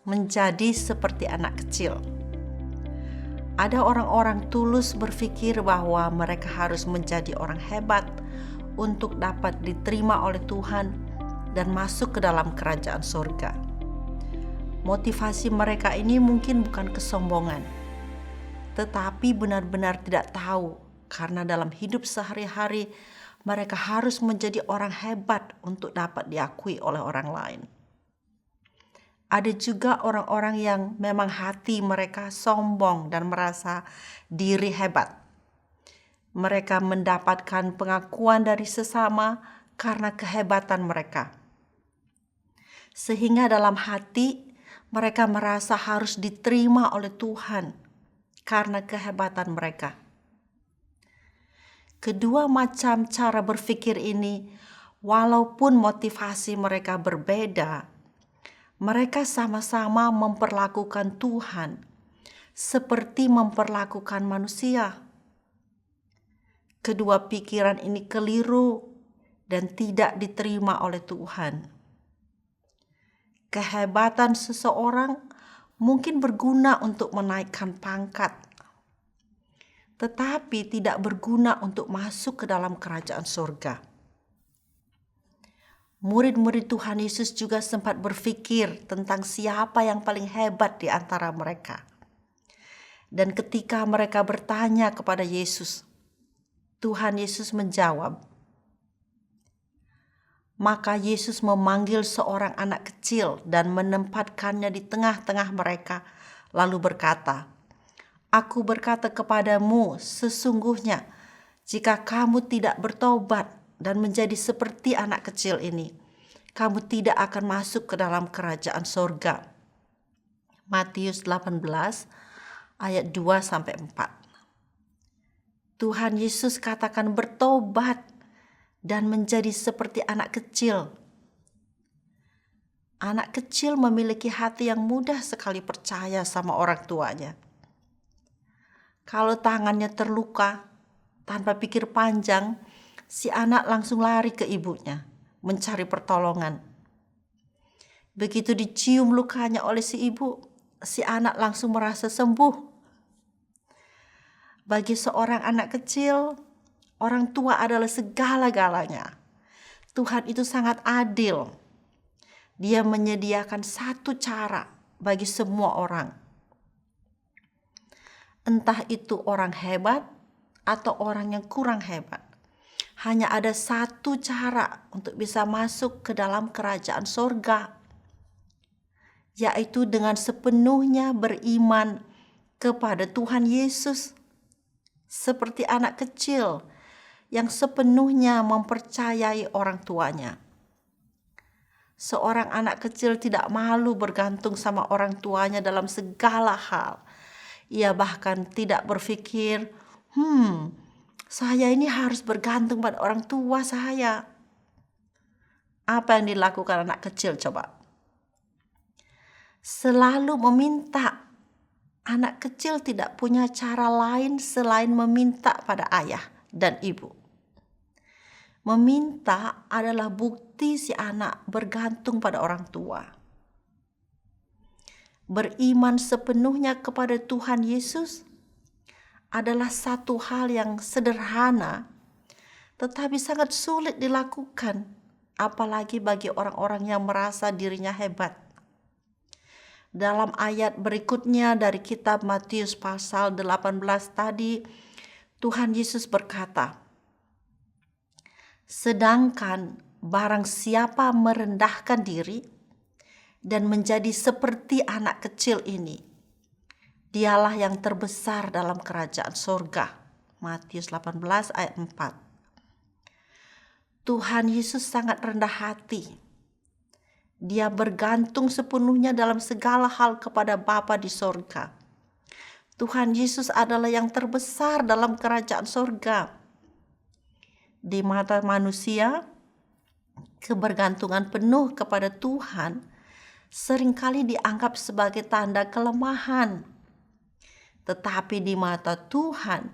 menjadi seperti anak kecil. Ada orang-orang tulus berpikir bahwa mereka harus menjadi orang hebat untuk dapat diterima oleh Tuhan dan masuk ke dalam kerajaan surga. Motivasi mereka ini mungkin bukan kesombongan, tetapi benar-benar tidak tahu karena dalam hidup sehari-hari mereka harus menjadi orang hebat untuk dapat diakui oleh orang lain. Ada juga orang-orang yang memang hati mereka sombong dan merasa diri hebat. Mereka mendapatkan pengakuan dari sesama karena kehebatan mereka. Sehingga dalam hati mereka merasa harus diterima oleh Tuhan karena kehebatan mereka. Kedua macam cara berpikir ini, walaupun motivasi mereka berbeda, mereka sama-sama memperlakukan Tuhan seperti memperlakukan manusia. Kedua pikiran ini keliru dan tidak diterima oleh Tuhan. Kehebatan seseorang mungkin berguna untuk menaikkan pangkat, tetapi tidak berguna untuk masuk ke dalam kerajaan surga. Murid-murid Tuhan Yesus juga sempat berpikir tentang siapa yang paling hebat di antara mereka. Dan ketika mereka bertanya kepada Yesus, Tuhan Yesus menjawab. Maka Yesus memanggil seorang anak kecil dan menempatkannya di tengah-tengah mereka, lalu berkata, Aku berkata kepadamu, sesungguhnya jika kamu tidak bertobat dan menjadi seperti anak kecil ini, kamu tidak akan masuk ke dalam kerajaan surga. Matius 18 ayat 2-4. Tuhan Yesus katakan bertobat dan menjadi seperti anak kecil. Anak kecil memiliki hati yang mudah sekali percaya sama orang tuanya. Kalau tangannya terluka, tanpa pikir panjang, si anak langsung lari ke ibunya, mencari pertolongan. Begitu dicium lukanya oleh si ibu, si anak langsung merasa sembuh. Bagi seorang anak kecil, orang tua adalah segala-galanya. Tuhan itu sangat adil. Dia menyediakan satu cara bagi semua orang. Entah itu orang hebat atau orang yang kurang hebat. Hanya ada satu cara untuk bisa masuk ke dalam kerajaan surga, yaitu dengan sepenuhnya beriman kepada Tuhan Yesus. Seperti anak kecil yang sepenuhnya mempercayai orang tuanya. Seorang anak kecil tidak malu bergantung sama orang tuanya dalam segala hal. Ia bahkan tidak berpikir, saya ini harus bergantung pada orang tua saya. Apa yang dilakukan anak kecil coba? Selalu meminta. Anak kecil tidak punya cara lain selain meminta pada ayah dan ibu. Meminta adalah bukti si anak bergantung pada orang tua. Beriman sepenuhnya kepada Tuhan Yesus adalah satu hal yang sederhana, tetapi sangat sulit dilakukan, apalagi bagi orang-orang yang merasa dirinya hebat. Dalam ayat berikutnya dari kitab Matius pasal 18 tadi, Tuhan Yesus berkata, Sedangkan barang siapa merendahkan diri dan menjadi seperti anak kecil ini, dialah yang terbesar dalam kerajaan surga. Matius 18 ayat 4. Tuhan Yesus sangat rendah hati. Dia bergantung sepenuhnya dalam segala hal kepada Bapa di surga. Tuhan Yesus adalah yang terbesar dalam kerajaan surga. Di mata manusia, kebergantungan penuh kepada Tuhan seringkali dianggap sebagai tanda kelemahan. Tetapi di mata Tuhan,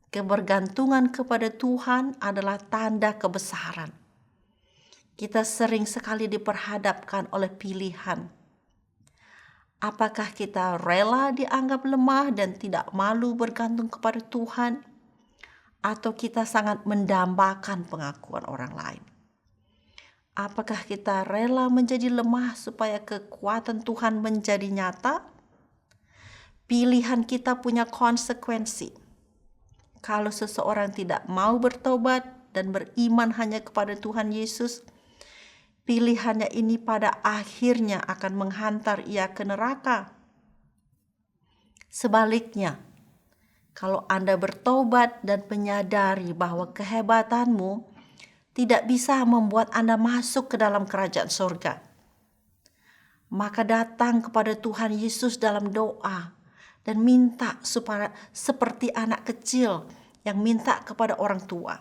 kebergantungan kepada Tuhan adalah tanda kebesaran. Kita sering sekali diperhadapkan oleh pilihan. Apakah kita rela dianggap lemah dan tidak malu bergantung kepada Tuhan? Atau kita sangat mendambakan pengakuan orang lain? Apakah kita rela menjadi lemah supaya kekuatan Tuhan menjadi nyata? Pilihan kita punya konsekuensi. Kalau seseorang tidak mau bertobat dan beriman hanya kepada Tuhan Yesus, pilihannya ini pada akhirnya akan menghantar ia ke neraka. Sebaliknya, kalau Anda bertobat dan menyadari bahwa kehebatanmu tidak bisa membuat Anda masuk ke dalam kerajaan surga, maka datang kepada Tuhan Yesus dalam doa dan minta supaya seperti anak kecil yang minta kepada orang tua.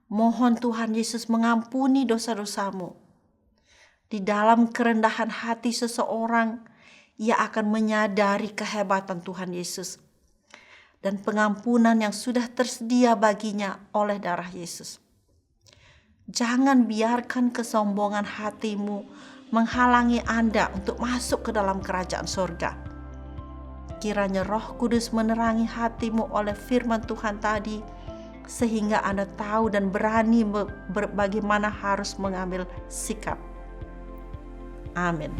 Mohon Tuhan Yesus mengampuni dosa-dosamu. Di dalam kerendahan hati seseorang, ia akan menyadari kehebatan Tuhan Yesus dan pengampunan yang sudah tersedia baginya oleh darah Yesus. Jangan biarkan kesombongan hatimu menghalangi Anda untuk masuk ke dalam kerajaan surga. Kiranya Roh Kudus menerangi hatimu oleh firman Tuhan tadi, sehingga Anda tahu dan berani bagaimana harus mengambil sikap. Amin.